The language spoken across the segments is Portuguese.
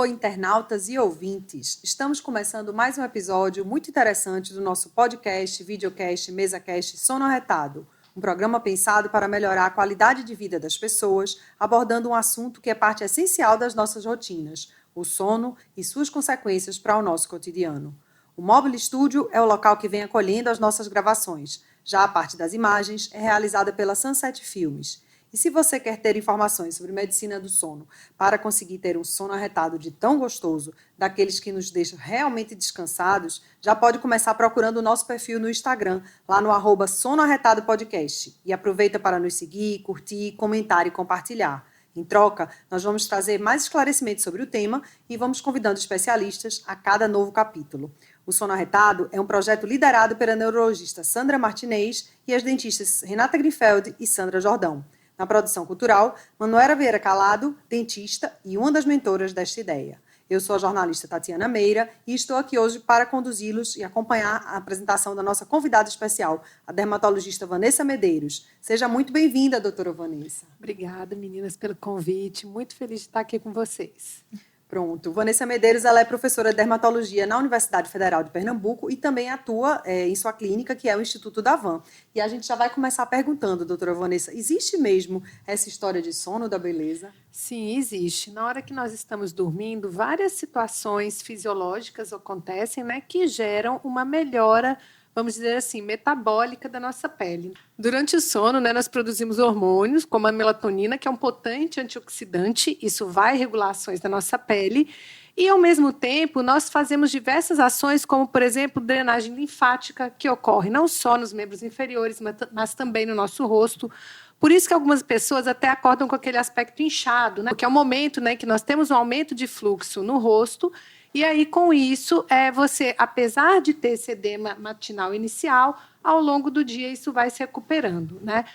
Alô, internautas e ouvintes! Estamos começando mais um episódio muito interessante do nosso podcast, videocast, mesacast Sono Arretado, um programa pensado para melhorar a qualidade de vida das pessoas, abordando um assunto que é parte essencial das nossas rotinas, o sono e suas consequências para o nosso cotidiano. O Mobile Studio é o local que vem acolhendo as nossas gravações. Já a parte das imagens é realizada pela Sunset Filmes. E se você quer ter informações sobre medicina do sono para conseguir ter um sono arretado de tão gostoso, daqueles que nos deixam realmente descansados, já pode começar procurando o nosso perfil no Instagram, lá no @sonoarretadopodcast. E aproveita para nos seguir, curtir, comentar e compartilhar. Em troca, nós vamos trazer mais esclarecimentos sobre o tema e vamos convidando especialistas a cada novo capítulo. O Sono Arretado é um projeto liderado pela neurologista Sandra Martinez e as dentistas Renata Grinfeld e Sandra Jordão. Na produção cultural, Manuela Vieira Calado, dentista e uma das mentoras desta ideia. Eu sou a jornalista Tatiana Meira e estou aqui hoje para conduzi-los e acompanhar a apresentação da nossa convidada especial, a dermatologista Vanessa Medeiros. Seja muito bem-vinda, doutora Vanessa. Obrigada, meninas, pelo convite. Muito feliz de estar aqui com vocês. Pronto. Vanessa Medeiros, ela é professora de dermatologia na Universidade Federal de Pernambuco e também atua em sua clínica, que é o Instituto Davan. E a gente já vai começar perguntando, doutora Vanessa, existe mesmo essa história de sono da beleza? Sim, existe. Na hora que nós estamos dormindo, várias situações fisiológicas acontecem, né, que geram uma melhora, vamos dizer assim, metabólica da nossa pele. Durante o sono, né, nós produzimos hormônios, como a melatonina, que é um potente antioxidante, isso vai regular ações da nossa pele, e, ao mesmo tempo, nós fazemos diversas ações, como, por exemplo, drenagem linfática, que ocorre não só nos membros inferiores, mas também no nosso rosto. Por isso que algumas pessoas até acordam com aquele aspecto inchado, né? Porque é um momento, né, que nós temos um aumento de fluxo no rosto. E aí, com isso, você, apesar de ter esse edema matinal inicial, ao longo do dia isso vai se recuperando, né?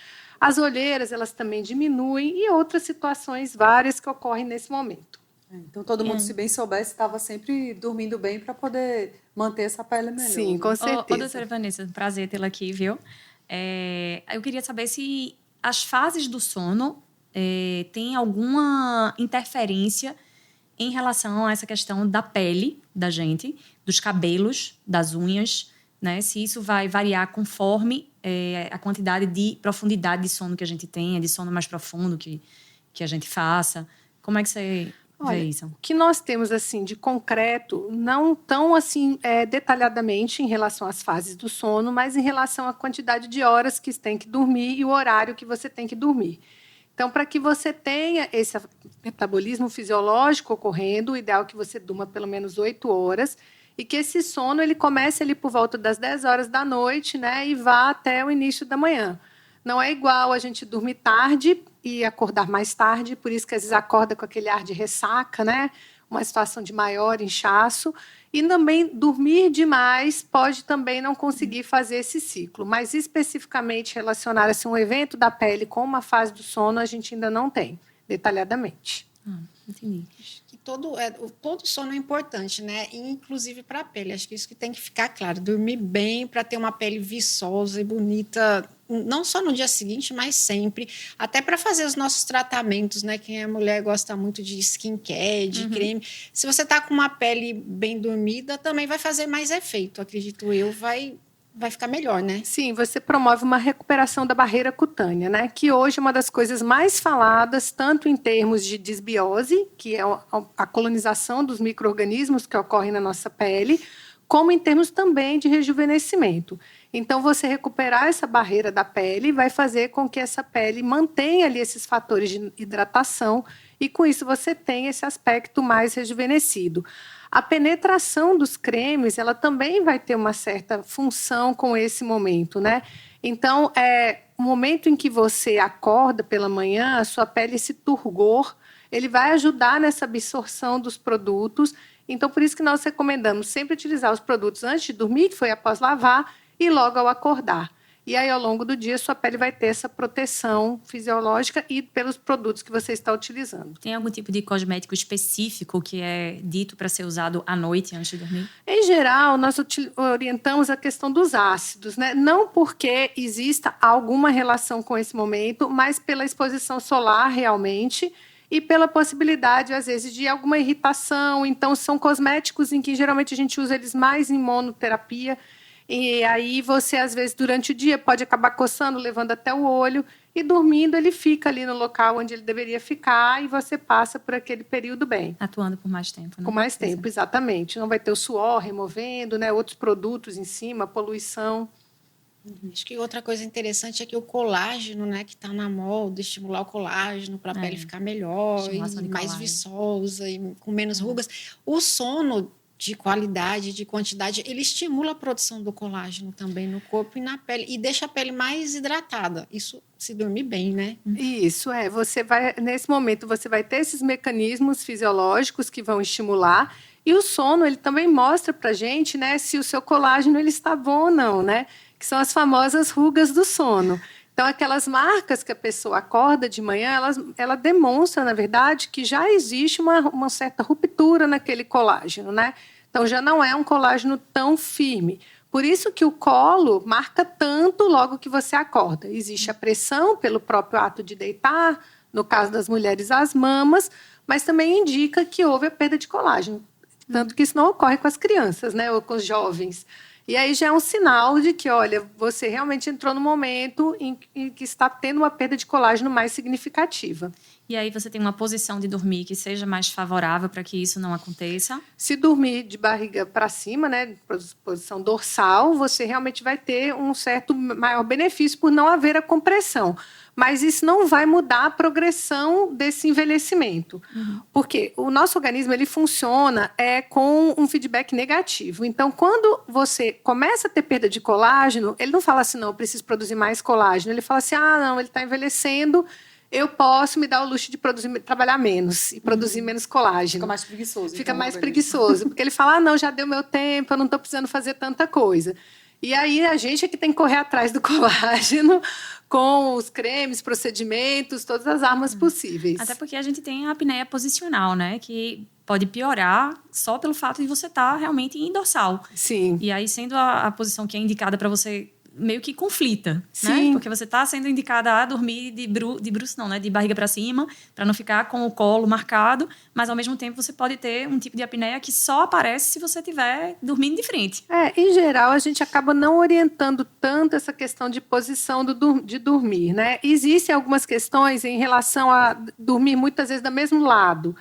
As olheiras, elas também diminuem e outras situações várias que ocorrem nesse momento. Então, todo mundo, se bem soubesse, estava sempre dormindo bem para poder manter essa pele melhor. Sim, com certeza. Doutora Vanessa, prazer tê-la aqui, viu? Eu queria saber se as fases do sono têm alguma interferência em relação a essa questão da pele da gente, dos cabelos, das unhas, né? Se isso vai variar conforme a quantidade de profundidade de sono que a gente tenha, de sono mais profundo que a gente faça. Como é que você vê isso? O que nós temos assim de concreto, não tão assim detalhadamente em relação às fases do sono, mas em relação à quantidade de horas que você tem que dormir e o horário que você tem que dormir. Então, para que você tenha esse metabolismo fisiológico ocorrendo, o ideal é que você durma pelo menos 8 horas e que esse sono ele comece ali por volta das 10 horas da noite, né, e vá até o início da manhã. Não é igual a gente dormir tarde e acordar mais tarde, por isso que às vezes acorda com aquele ar de ressaca, né, uma situação de maior inchaço. E também dormir demais pode também não conseguir fazer esse ciclo. Mas especificamente relacionar assim, um evento da pele com uma fase do sono, a gente ainda não tem, detalhadamente. Entendi. Que todo sono é importante, né? Inclusive para a pele. Acho que isso que tem que ficar claro. Dormir bem para ter uma pele viçosa e bonita, não só no dia seguinte, mas sempre. Até para fazer os nossos tratamentos, né? Quem é mulher gosta muito de skincare, de creme. Se você está com uma pele bem dormida, também vai fazer mais efeito, acredito eu. Vai ficar melhor, né? Sim, você promove uma recuperação da barreira cutânea, né? Que hoje é uma das coisas mais faladas, tanto em termos de desbiose, que é a colonização dos micro-organismos que ocorrem na nossa pele, como em termos também de rejuvenescimento. Então, você recuperar essa barreira da pele vai fazer com que essa pele mantenha ali esses fatores de hidratação e, com isso, você tem esse aspecto mais rejuvenescido. A penetração dos cremes, ela também vai ter uma certa função com esse momento, né? Então, o momento em que você acorda pela manhã, a sua pele, esse turgor, ele vai ajudar nessa absorção dos produtos. Então, por isso que nós recomendamos sempre utilizar os produtos antes de dormir, que foi após lavar, e logo ao acordar. E aí, ao longo do dia, sua pele vai ter essa proteção fisiológica e pelos produtos que você está utilizando. Tem algum tipo de cosmético específico que é dito para ser usado à noite, antes de dormir? Em geral, nós orientamos a questão dos ácidos, né? Não porque exista alguma relação com esse momento, mas pela exposição solar, realmente. e pela possibilidade, às vezes, de alguma irritação. Então, são cosméticos em que geralmente a gente usa eles mais em monoterapia. E aí você, às vezes, durante o dia, pode acabar coçando, levando até o olho, e dormindo ele fica ali no local onde ele deveria ficar e você passa por aquele período bem. Atuando por mais tempo, né? Com mais tempo, exatamente. Não vai ter o suor removendo, né? Outros produtos em cima, poluição. Acho que outra coisa interessante é que o colágeno, né, que está na moda, estimular o colágeno para a pele ficar melhor, e mais viçosa e com menos rugas. O sono de qualidade, de quantidade, ele estimula a produção do colágeno também no corpo e na pele e deixa a pele mais hidratada. Isso se dormir bem, né? Isso, você vai, nesse momento, você vai ter esses mecanismos fisiológicos que vão estimular, e o sono, ele também mostra pra gente, né, se o seu colágeno ele está bom ou não, né? Que são as famosas rugas do sono. Então, aquelas marcas que a pessoa acorda de manhã, ela demonstra, na verdade, que já existe uma certa ruptura naquele colágeno, né? Então, já não é um colágeno tão firme. Por isso que o colo marca tanto logo que você acorda. Existe a pressão pelo próprio ato de deitar, no caso das mulheres, as mamas, mas também indica que houve a perda de colágeno. Tanto que isso não ocorre com as crianças, né, ou com os jovens. E aí já é um sinal de que, olha, você realmente entrou no momento em que está tendo uma perda de colágeno mais significativa. E aí você tem uma posição de dormir que seja mais favorável para que isso não aconteça? Se dormir de barriga para cima, né, posição dorsal, você realmente vai ter um certo maior benefício por não haver a compressão. Mas isso não vai mudar a progressão desse envelhecimento. Porque o nosso organismo ele funciona com um feedback negativo. Então, quando você começa a ter perda de colágeno, ele não fala assim, não, eu preciso produzir mais colágeno. Ele fala assim, não, ele está envelhecendo, eu posso me dar o luxo de trabalhar menos e produzir menos colágeno. Fica mais preguiçoso. Fica mais preguiçoso, porque ele fala, não, já deu meu tempo, eu não estou precisando fazer tanta coisa. E aí a gente é que tem que correr atrás do colágeno com os cremes, procedimentos, todas as armas possíveis. Até porque a gente tem a apneia posicional, né? Que pode piorar só pelo fato de você estar realmente em dorsal. Sim. E aí, sendo a posição que é indicada para você, meio que conflita, Sim. né? Porque você está sendo indicada a dormir de bruço não, né? De barriga para cima, para não ficar com o colo marcado, mas ao mesmo tempo você pode ter um tipo de apneia que só aparece se você estiver dormindo de frente. Em geral, a gente acaba não orientando tanto essa questão de posição de dormir, né? Existem algumas questões em relação a dormir muitas vezes do mesmo lado,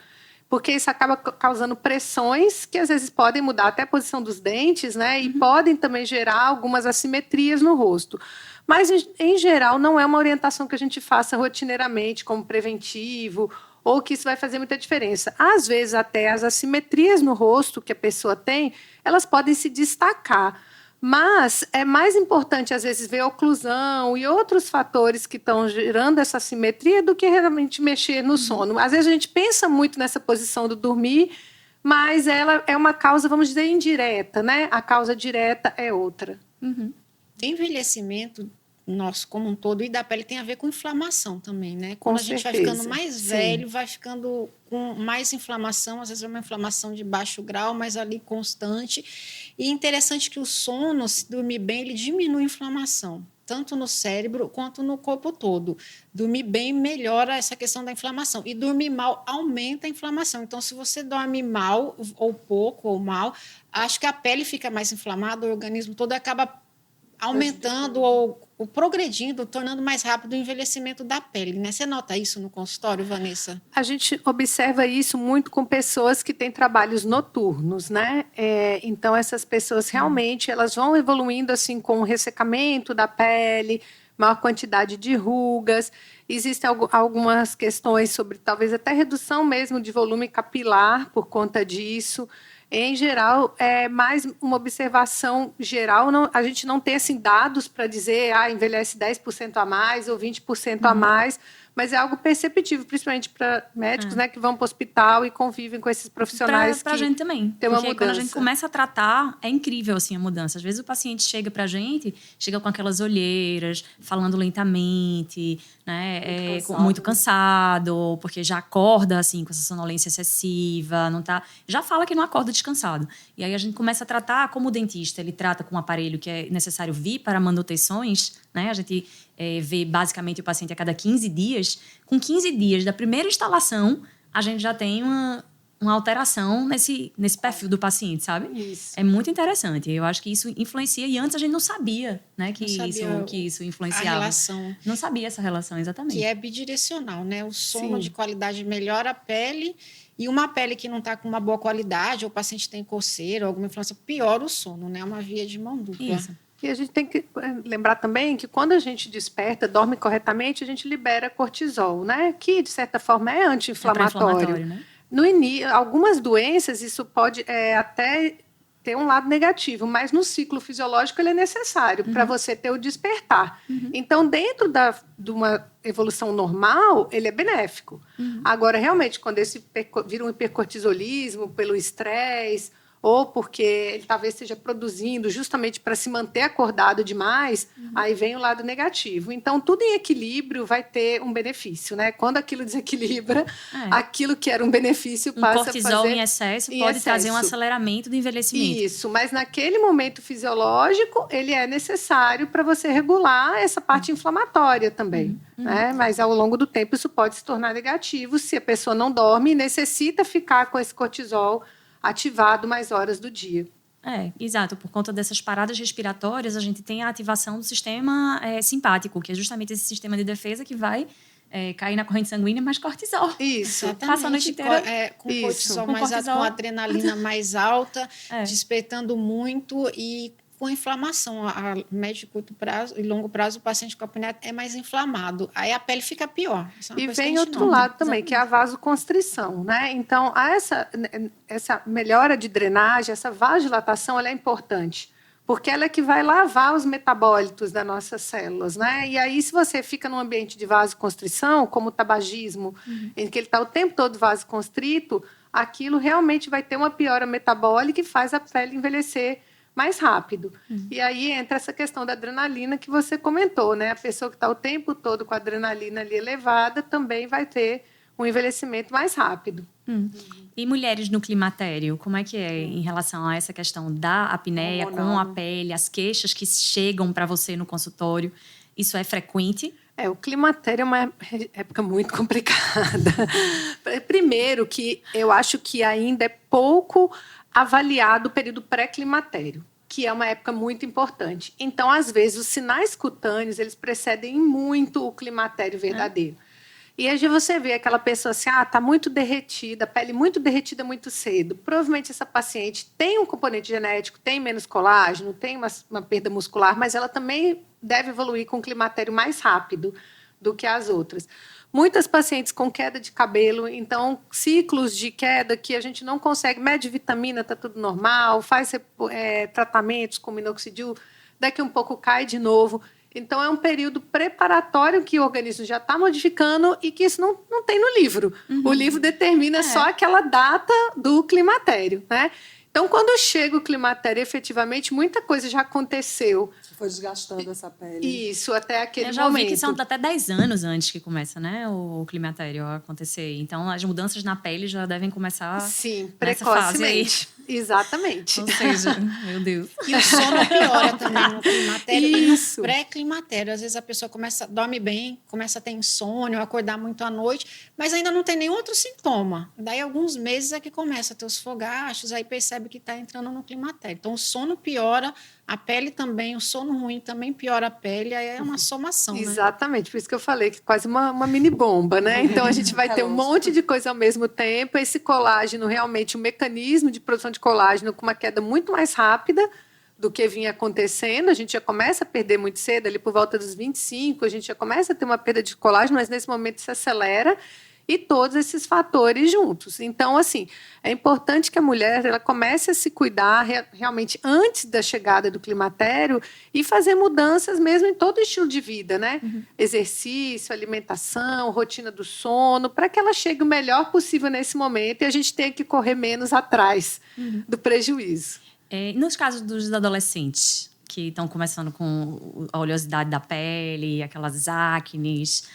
porque isso acaba causando pressões que às vezes podem mudar até a posição dos dentes, né? E podem também gerar algumas assimetrias no rosto. Mas, em geral, não é uma orientação que a gente faça rotineiramente como preventivo ou que isso vai fazer muita diferença. Às vezes, até as assimetrias no rosto que a pessoa tem, elas podem se destacar. Mas é mais importante, às vezes, ver a oclusão e outros fatores que estão gerando essa assimetria do que realmente mexer no sono. Às vezes, a gente pensa muito nessa posição do dormir, mas ela é uma causa, vamos dizer, indireta, né? A causa direta é outra. O envelhecimento nosso como um todo e da pele tem a ver com inflamação também, né? Quando a gente vai ficando mais velho, vai ficando com mais inflamação, às vezes é uma inflamação de baixo grau, mas ali constante. E é interessante que o sono, se dormir bem, ele diminui a inflamação, tanto no cérebro quanto no corpo todo. Dormir bem melhora essa questão da inflamação. E dormir mal aumenta a inflamação. Então, se você dorme mal, ou pouco, ou mal, acho que a pele fica mais inflamada, o organismo todo acaba aumentando ou progredindo, tornando mais rápido o envelhecimento da pele, né? Você nota isso no consultório, Vanessa? A gente observa isso muito com pessoas que têm trabalhos noturnos, né? Então, essas pessoas realmente elas vão evoluindo assim com o ressecamento da pele, maior quantidade de rugas. Existem algumas questões sobre talvez até redução mesmo de volume capilar por conta disso. Em geral, é mais uma observação geral. A gente não tem assim, dados para dizer envelhece 10% a mais ou 20% a mais, mas é algo perceptível, principalmente para médicos né, que vão para o hospital e convivem com esses profissionais. Para a gente também. Tem uma mudança. Quando a gente começa a tratar, é incrível assim, a mudança. Às vezes o paciente chega para a gente, chega com aquelas olheiras, falando lentamente, né, muito cansado, porque já acorda assim, com essa sonolência excessiva, não tá, já fala que não acorda descansado. E aí a gente começa a tratar como o dentista, ele trata com um aparelho que é necessário vir para manutenções, né? A gente vê basicamente o paciente a cada 15 dias, dias, com 15 dias da primeira instalação, a gente já tem uma alteração nesse perfil do paciente, sabe? Isso. É muito interessante. Eu acho que isso influencia, e antes a gente não sabia, né, que isso influenciava. A relação. Não sabia essa relação, exatamente. Que é bidirecional, né? O sono Sim. de qualidade melhora a pele, e uma pele que não está com uma boa qualidade, ou o paciente tem coceira, ou alguma inflamação, piora o sono, né? É uma via de mão dupla. Isso. E a gente tem que lembrar também que quando a gente desperta, dorme corretamente, a gente libera cortisol, né? Que, de certa forma, é anti-inflamatório. Né? Algumas doenças, isso pode até ter um lado negativo, mas no ciclo fisiológico ele é necessário para você ter o despertar. Então, dentro de uma evolução normal, ele é benéfico. Agora, realmente, quando vira um hipercortisolismo pelo estresse, ou porque ele talvez esteja produzindo justamente para se manter acordado demais, aí vem o lado negativo. Então, tudo em equilíbrio vai ter um benefício, né? Quando aquilo desequilibra, aquilo que era um benefício passa a fazer... cortisol em excesso pode trazer um aceleramento do envelhecimento. Isso, mas naquele momento fisiológico, ele é necessário para você regular essa parte inflamatória também. Né? Mas, ao longo do tempo, isso pode se tornar negativo se a pessoa não dorme e necessita ficar com esse cortisol ativado mais horas do dia. Exato. Por conta dessas paradas respiratórias, a gente tem a ativação do sistema simpático, que é justamente esse sistema de defesa que vai cair na corrente sanguínea, mais cortisol. Isso. Exatamente. Passa a noite inteira. Com cortisol mais alto, com adrenalina mais alta, despertando muito e com inflamação. A médio e curto prazo e longo prazo, o paciente com apneia é mais inflamado. Aí a pele fica pior. E vem outro lado também, que é a vasoconstrição, né? Então, essa melhora de drenagem, essa vasodilatação, ela é importante, porque ela é que vai lavar os metabólitos das nossas células, né? E aí, se você fica num ambiente de vasoconstrição, como o tabagismo, em que ele está o tempo todo vasoconstrito, aquilo realmente vai ter uma piora metabólica e faz a pele envelhecer mais rápido. E aí entra essa questão da adrenalina que você comentou, né? A pessoa que está o tempo todo com a adrenalina ali elevada também vai ter um envelhecimento mais rápido. E mulheres no climatério, como é que é em relação a essa questão da apneia com a pele, as queixas que chegam para você no consultório? Isso é frequente? O climatério é uma época muito complicada. Primeiro que eu acho que ainda é pouco avaliado o período pré-climatério, que é uma época muito importante. Então, às vezes, os sinais cutâneos, eles precedem muito o climatério verdadeiro. E aí você vê aquela pessoa assim, está muito derretida, a pele muito derretida muito cedo. Provavelmente essa paciente tem um componente genético, tem menos colágeno, tem uma perda muscular, mas ela também deve evoluir com um climatério mais rápido do que as outras. Muitas pacientes com queda de cabelo, então ciclos de queda que a gente não consegue, mede vitamina, está tudo normal, faz tratamentos com minoxidil, daqui um pouco cai de novo. Então, é um período preparatório que o organismo já está modificando e que isso não tem no livro. O livro determina só aquela data do climatério, né? Então, quando chega o climatério, efetivamente, muita coisa já aconteceu. Foi desgastando essa pele. Isso, até aquele momento. Eu já ouvi que são até 10 anos antes que começa, né, o climatério a acontecer. Então, as mudanças na pele já devem começar precocemente. Exatamente. Ou seja, meu Deus. E o sono piora também no climatério e Isso. no pré-climatério. Às vezes a pessoa dorme bem, começa a ter insônia, acordar muito à noite, mas ainda não tem nenhum outro sintoma. Daí, alguns meses é que começa a ter os fogachos, aí percebe que está entrando no climatério. Então, o sono piora, a pele também, o sono ruim também piora a pele, aí é uma somação, né? Exatamente, por isso que eu falei que é quase uma mini bomba, né? Então a gente vai ter um monte de coisa ao mesmo tempo, esse colágeno, realmente, o mecanismo de produção de colágeno com uma queda muito mais rápida do que vinha acontecendo, a gente já começa a perder muito cedo, ali por volta dos 25, a gente já começa a ter uma perda de colágeno, mas nesse momento se acelera, e todos esses fatores juntos. Então, assim, é importante que a mulher ela comece a se cuidar realmente antes da chegada do climatério e fazer mudanças mesmo em todo o estilo de vida, né? Exercício, alimentação, rotina do sono, para que ela chegue o melhor possível nesse momento e a gente tenha que correr menos atrás do prejuízo. Nos casos dos adolescentes que estão começando com a oleosidade da pele, aquelas acnes...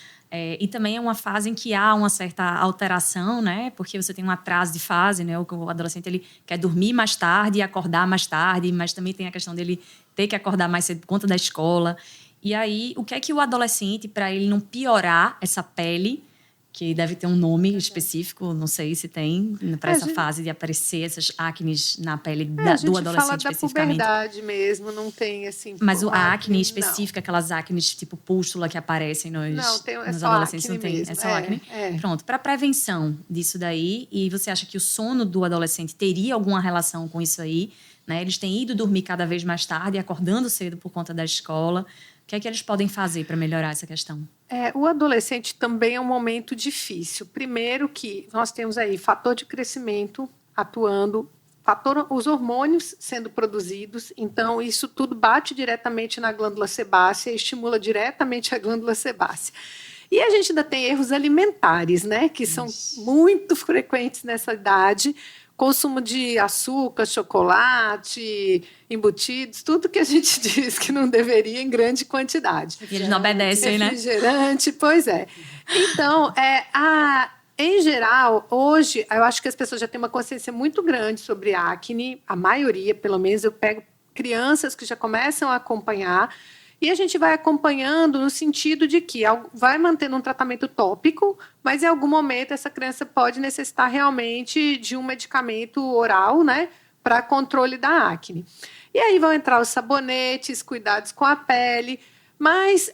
e também é uma fase em que há uma certa alteração, né? Porque você tem um atraso de fase, né? O adolescente ele quer dormir mais tarde e acordar mais tarde, mas também tem a questão dele ter que acordar mais cedo por conta da escola. E aí, o que é que o adolescente, para ele não piorar essa pele, que deve ter um nome específico, não sei se tem, para essa fase de aparecer essas acnes na pele do adolescente especificamente. A gente fala da puberdade mesmo, não tem assim... Mas a acne específica, aquelas acnes tipo pústula que aparecem nos adolescentes, não tem? Mesmo. É só acne? Pronto, para prevenção disso daí, e você acha que o sono do adolescente teria alguma relação com isso aí? Né? Eles têm ido dormir cada vez mais tarde, acordando cedo por conta da escola. O que é que eles podem fazer para melhorar essa questão? O adolescente também é um momento difícil. Primeiro que nós temos aí fator de crescimento atuando, os hormônios sendo produzidos, então isso tudo bate diretamente na glândula sebácea e estimula diretamente a glândula sebácea. E a gente ainda tem erros alimentares, né, que são muito frequentes nessa idade. Consumo de açúcar, chocolate, embutidos, tudo que a gente diz que não deveria em grande quantidade. E eles não obedecem, né? Refrigerante, pois é. Então, em geral, hoje, eu acho que as pessoas já têm uma consciência muito grande sobre acne, a maioria, pelo menos, eu pego crianças que já começam a acompanhar, e a gente vai acompanhando no sentido de que vai mantendo um tratamento tópico, mas em algum momento essa criança pode necessitar realmente de um medicamento oral, né, para controle da acne. E aí vão entrar os sabonetes, cuidados com a pele, mas,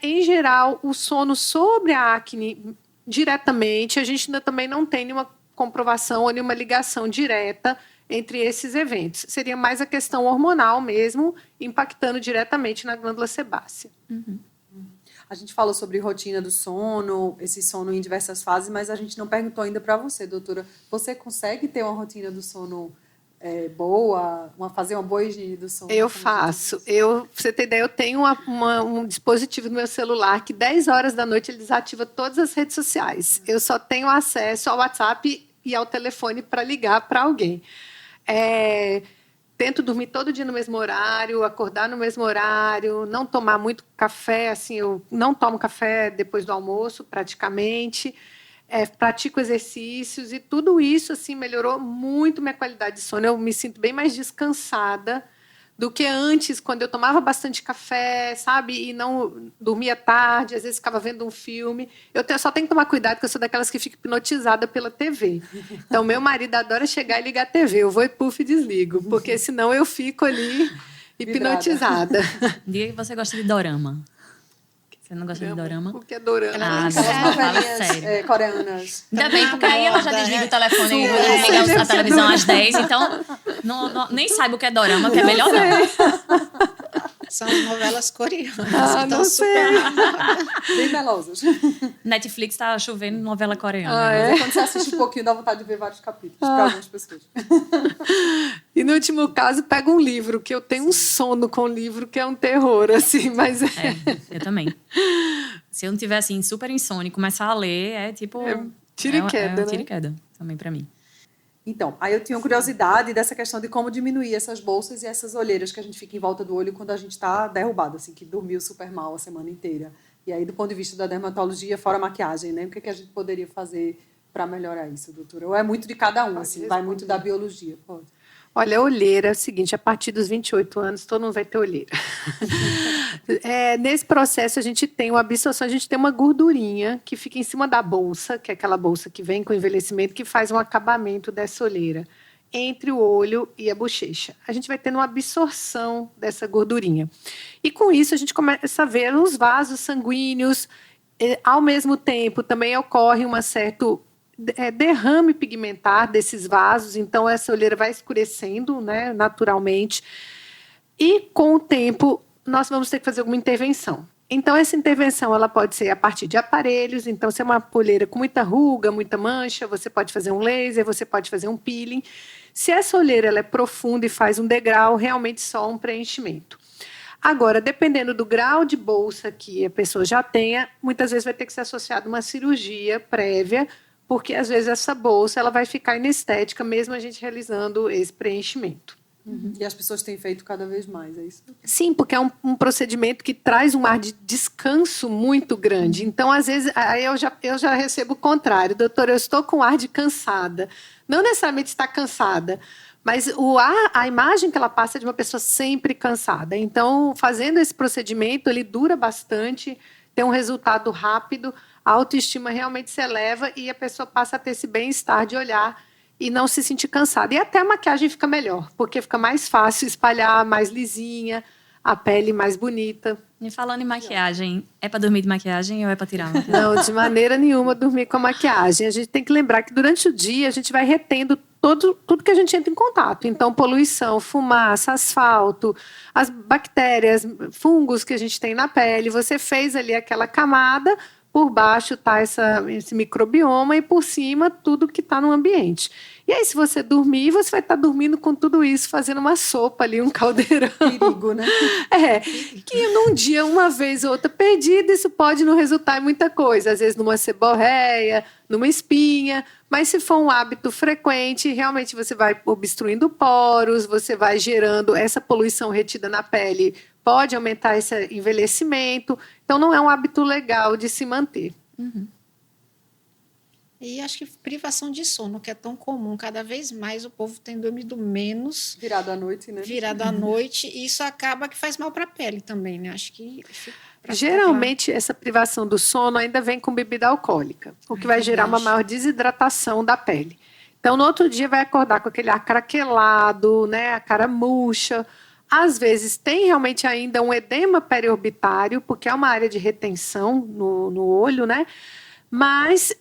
em geral, o sono sobre a acne diretamente, a gente ainda também não tem nenhuma comprovação ou nenhuma ligação direta entre esses eventos. Seria mais a questão hormonal mesmo, impactando diretamente na glândula sebácea. Uhum. A gente falou sobre rotina do sono, esse sono em diversas fases, mas a gente não perguntou ainda para você, doutora. Você consegue ter uma rotina do sono boa, fazer uma boa higiene do sono? Eu faço. Pra você ter ideia, eu tenho um dispositivo no meu celular que 10 horas da noite ele desativa todas as redes sociais. Eu só tenho acesso ao WhatsApp e ao telefone para ligar para alguém. Tento dormir todo dia no mesmo horário, acordar no mesmo horário, não tomar muito café, assim, eu não tomo café depois do almoço, praticamente. Pratico exercícios e tudo isso assim melhorou muito minha qualidade de sono. Eu me sinto bem mais descansada do que antes, quando eu tomava bastante café, sabe? E não dormia tarde, às vezes ficava vendo um filme. Eu só tenho que tomar cuidado, porque eu sou daquelas que fica hipnotizada pela TV. Então, meu marido adora chegar e ligar a TV. Eu vou e puff e desligo, porque senão eu fico ali hipnotizada. Diga que você gosta de dorama. Você não gosta de dorama? O que é dorama? Novelinhas coreanas. Ainda bem, porque aí ela já desliga o telefone e liga a televisão às 10, então nem sabe o que é dorama, que é melhor não. São novelas coreanas. Então não sei. Bem melosas. Netflix tá chovendo novela coreana. Mas quando você assiste um pouquinho, dá vontade de ver vários capítulos para algumas pessoas. E no último caso, pega um livro, que eu tenho um sono com o livro, que é um terror, assim, mas... eu também. Se eu não tiver, assim, super insônia e começar a ler, tipo... tiro e queda, né? Tiro e queda, também para mim. Então, aí eu tinha curiosidade dessa questão de como diminuir essas bolsas e essas olheiras que a gente fica em volta do olho quando a gente está derrubado, assim, que dormiu super mal a semana inteira. E aí, do ponto de vista da dermatologia, fora a maquiagem, né? O que a gente poderia fazer para melhorar isso, doutora? Ou é muito de cada um, assim, vai muito da biologia? Pode. Olha, a olheira é o seguinte, a partir dos 28 anos, todo mundo vai ter olheira. Nesse processo, a gente tem uma absorção, a gente tem uma gordurinha que fica em cima da bolsa, que é aquela bolsa que vem com o envelhecimento, que faz um acabamento dessa olheira, entre o olho e a bochecha. A gente vai tendo uma absorção dessa gordurinha. E com isso, a gente começa a ver os vasos sanguíneos. Ao mesmo tempo, também ocorre um certo derrame pigmentar desses vasos, então essa olheira vai escurecendo, né, naturalmente, e com o tempo nós vamos ter que fazer alguma intervenção. Então essa intervenção ela pode ser a partir de aparelhos, então se é uma olheira com muita ruga, muita mancha, você pode fazer um laser, você pode fazer um peeling. Se essa olheira ela é profunda e faz um degrau, realmente só um preenchimento. Agora, dependendo do grau de bolsa que a pessoa já tenha, muitas vezes vai ter que ser associada a uma cirurgia prévia, porque às vezes essa bolsa ela vai ficar inestética, mesmo a gente realizando esse preenchimento. Uhum. E as pessoas têm feito cada vez mais, é isso? Sim, porque é um procedimento que traz um ar de descanso muito grande. Então, às vezes, aí eu já recebo o contrário. Doutora, eu estou com ar de cansada. Não necessariamente está cansada, Mas a imagem que ela passa é de uma pessoa sempre cansada. Então, fazendo esse procedimento, ele dura bastante, tem um resultado rápido, a autoestima realmente se eleva e a pessoa passa a ter esse bem-estar de olhar e não se sentir cansada. E até a maquiagem fica melhor, porque fica mais fácil espalhar, mais lisinha, a pele mais bonita. E falando em maquiagem, é para dormir de maquiagem ou é para tirar a maquiagem? Não, de maneira nenhuma dormir com a maquiagem. A gente tem que lembrar que durante o dia a gente vai retendo tudo que a gente entra em contato. Então, poluição, fumaça, asfalto, as bactérias, fungos que a gente tem na pele. Você fez ali aquela camada, por baixo está esse microbioma e por cima tudo que está no ambiente. E aí, se você dormir, você vai estar dormindo com tudo isso, fazendo uma sopa ali, um caldeirão. Perigo, né? Que num dia, uma vez ou outra perdida, isso pode não resultar em muita coisa. Às vezes numa seborreia, numa espinha. Mas se for um hábito frequente, realmente você vai obstruindo poros, você vai gerando essa poluição retida na pele, pode aumentar esse envelhecimento. Então, não é um hábito legal de se manter. Uhum. E acho que privação de sono, que é tão comum, cada vez mais o povo tem dormido menos. Virado à noite, né? Virado à noite, e isso acaba que faz mal para a pele também, né? Acho que... Geralmente, essa privação do sono ainda vem com bebida alcoólica, o que vai gerar uma maior desidratação da pele. Então, no outro dia, vai acordar com aquele ar craquelado, né? A cara murcha. Às vezes, tem realmente ainda um edema periorbitário, porque é uma área de retenção no olho, né? Mas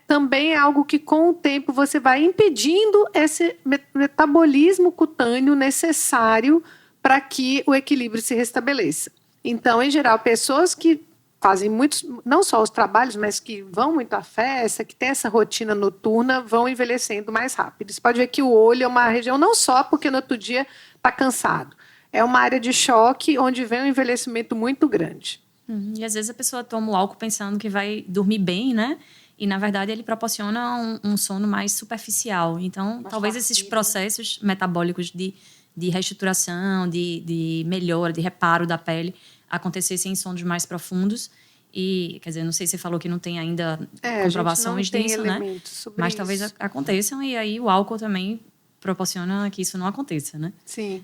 também é algo que, com o tempo, você vai impedindo esse metabolismo cutâneo necessário para que o equilíbrio se restabeleça. Então, em geral, pessoas que fazem muitos, não só os trabalhos, mas que vão muito à festa, que tem essa rotina noturna, vão envelhecendo mais rápido. Você pode ver que o olho é uma região, não só porque no outro dia está cansado, é uma área de choque onde vem um envelhecimento muito grande. E às vezes a pessoa toma o álcool pensando que vai dormir bem, né? E, na verdade, ele proporciona um sono mais superficial. Então, talvez esses processos metabólicos de reestruturação, de melhora, de reparo da pele, acontecessem em sonos mais profundos. E, quer dizer, não sei se você falou que não tem ainda comprovações disso, né? Mas talvez aconteçam, e aí o álcool também proporciona que isso não aconteça, né? Sim.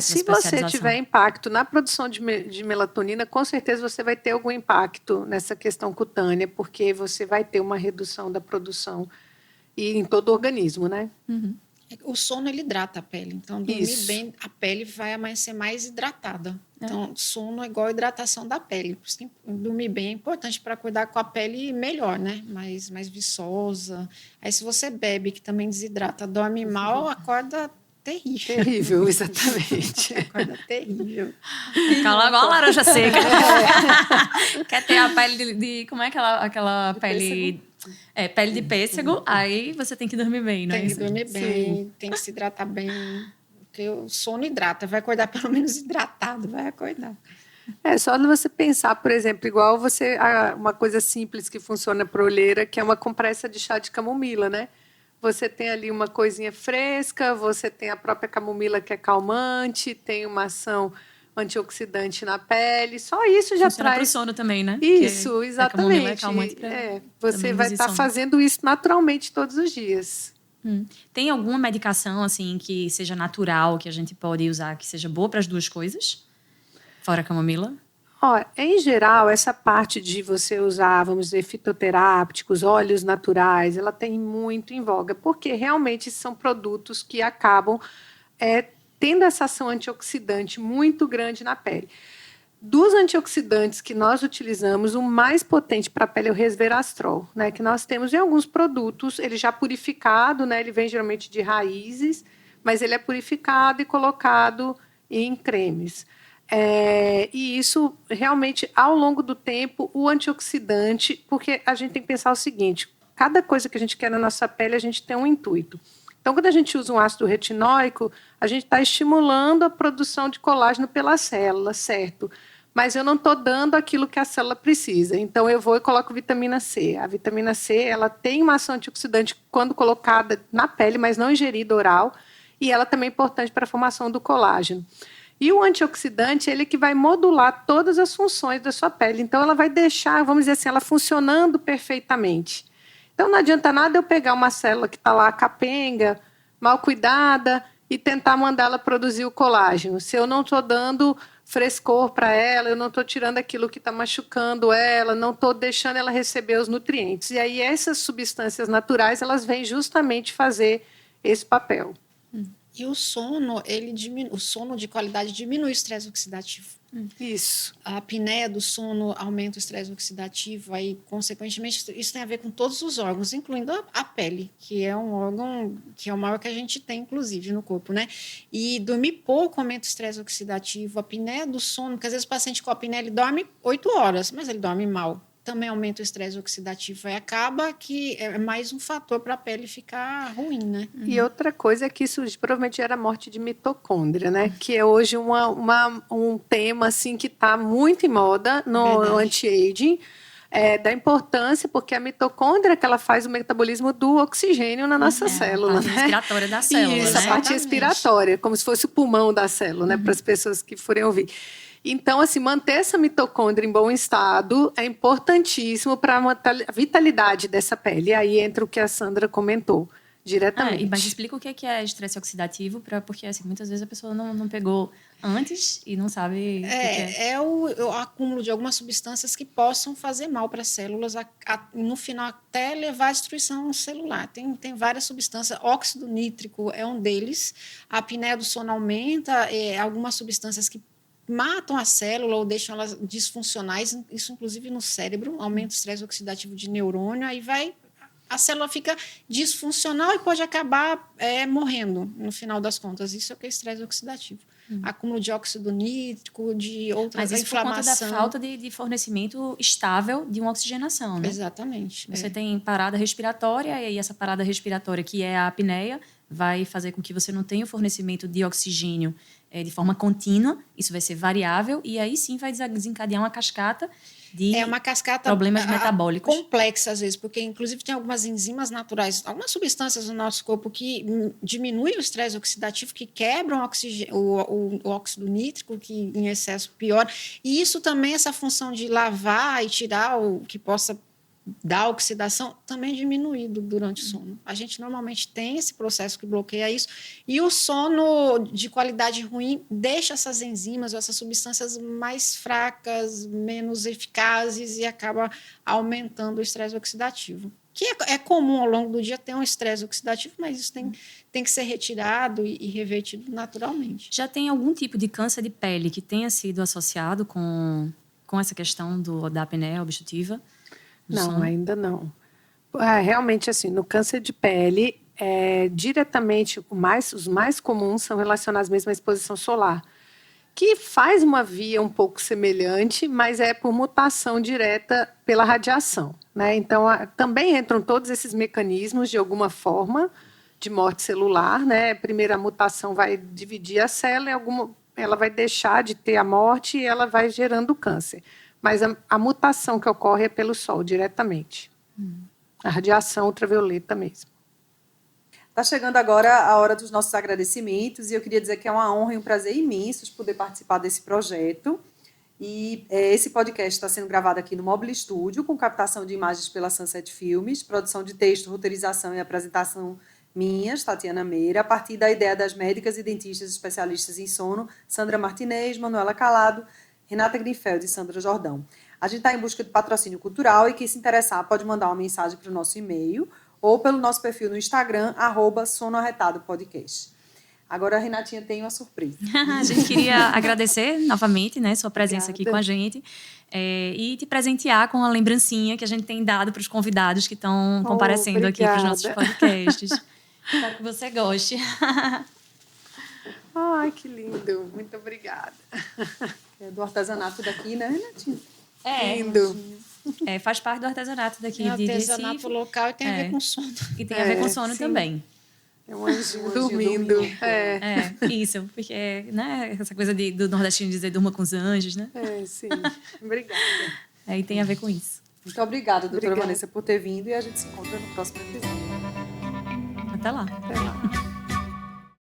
Se você tiver impacto na produção de melatonina, com certeza você vai ter algum impacto nessa questão cutânea, porque você vai ter uma redução da produção e em todo o organismo, né? Uhum. O sono, ele hidrata a pele. Então, dormir bem, a pele vai amanhecer mais hidratada. Então, sono é igual a hidratação da pele. Dormir bem é importante para cuidar com a pele melhor, né? Mais viçosa. Aí, se você bebe, que também desidrata, dorme mal, acorda terrível. Terrível, exatamente. Acorda terrível. Cala igual a laranja seca. Quer ter a pele de como é aquela pele... Pêssego. Pele de pêssego, aí você tem que dormir bem, né? Tem que dormir bem, Sim. tem que se hidratar bem. Porque o sono hidrata, vai acordar pelo menos hidratado, vai acordar. Só de você pensar, por exemplo, igual uma coisa simples que funciona para olheira, que é uma compressa de chá de camomila, né? Você tem ali uma coisinha fresca, você tem a própria camomila que é calmante, tem uma ação antioxidante na pele, só isso já funciona traz... para o sono também, né? Isso, exatamente. É calmante você vai estar fazendo isso naturalmente todos os dias. Tem alguma medicação, assim, que seja natural, que a gente pode usar, que seja boa para as duas coisas? Fora a camomila? Em geral, essa parte de você usar, vamos dizer, fitoterápicos, óleos naturais, ela tem muito em voga, porque realmente são produtos que acabam tendo essa ação antioxidante muito grande na pele. Dos antioxidantes que nós utilizamos, o mais potente para a pele é o resveratrol, né, que nós temos em alguns produtos, ele já purificado, né, ele vem geralmente de raízes, mas ele é purificado e colocado em cremes. E isso, realmente, ao longo do tempo, o antioxidante, porque a gente tem que pensar o seguinte, cada coisa que a gente quer na nossa pele, a gente tem um intuito. Então, quando a gente usa um ácido retinóico, a gente está estimulando a produção de colágeno pela célula, certo? Mas eu não estou dando aquilo que a célula precisa. Então, eu vou e coloco vitamina C. A vitamina C, ela tem uma ação antioxidante quando colocada na pele, mas não ingerida oral. E ela também é importante para a formação do colágeno. E o antioxidante, ele que vai modular todas as funções da sua pele. Então, ela vai deixar, vamos dizer assim, ela funcionando perfeitamente. Então, não adianta nada eu pegar uma célula que está lá capenga, mal cuidada, e tentar mandá-la produzir o colágeno. Se eu não estou dando frescor para ela, eu não estou tirando aquilo que está machucando ela, não estou deixando ela receber os nutrientes. E aí essas substâncias naturais, elas vêm justamente fazer esse papel. E o sono, o sono de qualidade diminui o estresse oxidativo. Isso. A apneia do sono aumenta o estresse oxidativo, aí, consequentemente, isso tem a ver com todos os órgãos, incluindo a pele, que é um órgão que é o maior que a gente tem, inclusive, no corpo, né? E dormir pouco aumenta o estresse oxidativo, a apneia do sono, porque às vezes o paciente com apneia, ele dorme 8 horas, mas ele dorme mal. Também aumenta o estresse oxidativo e acaba que é mais um fator para a pele ficar ruim, né? E outra coisa é que isso provavelmente gera morte de mitocôndria, né? Que é hoje um tema assim, que está muito em moda no anti-aging, da importância, porque a mitocôndria que ela faz o metabolismo do oxigênio na nossa célula. A parte respiratória da célula, Isso, né? a parte respiratória, como se fosse o pulmão da célula, né? Para as pessoas que forem ouvir. Então, assim, manter essa mitocôndria em bom estado é importantíssimo para a vitalidade dessa pele. E aí entra o que a Sandra comentou diretamente. Mas explica o que é estresse oxidativo, porque assim, muitas vezes a pessoa não pegou antes e não sabe o que é. É o acúmulo de algumas substâncias que possam fazer mal para as células, no final até levar à destruição celular. Tem várias substâncias, óxido nítrico é um deles, a apneia do sono aumenta, algumas substâncias que matam a célula ou deixam elas disfuncionais, isso inclusive no cérebro, aumenta o estresse oxidativo de neurônio, aí a célula fica disfuncional e pode acabar morrendo no final das contas. Isso é o que é estresse oxidativo. Acúmulo de óxido nítrico, de outras inflamação. Mas isso por conta da falta de fornecimento estável de uma oxigenação, né? Exatamente. Você tem parada respiratória, e aí essa parada respiratória, que é a apneia, vai fazer com que você não tenha o fornecimento de oxigênio de forma contínua, isso vai ser variável, e aí sim vai desencadear uma cascata de problemas metabólicos. Complexa, às vezes, porque inclusive tem algumas enzimas naturais, algumas substâncias no nosso corpo que diminuem o estresse oxidativo, que quebram o óxido nítrico, que em excesso piora. E isso também, essa função de lavar e tirar o que possa da oxidação, também é diminuído durante o sono. A gente normalmente tem esse processo que bloqueia isso, e o sono de qualidade ruim deixa essas enzimas ou essas substâncias mais fracas, menos eficazes, e acaba aumentando o estresse oxidativo. Que é comum ao longo do dia ter um estresse oxidativo, mas isso tem que ser retirado e revertido naturalmente. Já tem algum tipo de câncer de pele que tenha sido associado com essa questão da apneia obstrutiva? Não, ainda não. Realmente, assim, no câncer de pele, diretamente, os mais comuns são relacionados mesmo à exposição solar, que faz uma via um pouco semelhante, mas é por mutação direta pela radiação, né? Então, também entram todos esses mecanismos, de alguma forma, de morte celular, né? Primeiro, a mutação vai dividir a célula, ela vai deixar de ter a morte e ela vai gerando câncer. Mas a mutação que ocorre é pelo sol, diretamente. A radiação ultravioleta mesmo. Está chegando agora a hora dos nossos agradecimentos, e eu queria dizer que é uma honra e um prazer imensos poder participar desse projeto. E esse podcast está sendo gravado aqui no Mobile Studio, com captação de imagens pela Sunset Filmes, produção de texto, roteirização e apresentação minhas, Tatiana Meira, a partir da ideia das médicas e dentistas especialistas em sono, Sandra Martinez, Manuela Calado, Renata Grinfeld e Sandra Jordão. A gente está em busca de patrocínio cultural, e quem se interessar pode mandar uma mensagem para o nosso e-mail ou pelo nosso perfil no Instagram, @sonoarretadopodcast. Agora a Renatinha tem uma surpresa. A gente queria agradecer novamente, né, sua presença Obrigada. aqui com a gente, e te presentear com a lembrancinha que a gente tem dado para os convidados que estão comparecendo aqui para os nossos podcasts. Espero que você goste. Ai, que lindo. Muito obrigada. É do artesanato daqui, né, Renatinha? Lindo. Faz parte do artesanato daqui É de artesanato Recife. local e tem a ver com sono. E tem a ver com sono sim. também. É um anjinho anjinho dormindo. dormindo. Isso, porque, né, essa coisa do nordestino dizer durma com os anjos, né? Sim. Obrigada. Aí tem a ver com isso. Muito obrigada, doutora Obrigada. Vanessa, por ter vindo, e a gente se encontra no próximo episódio. Até lá. Até lá.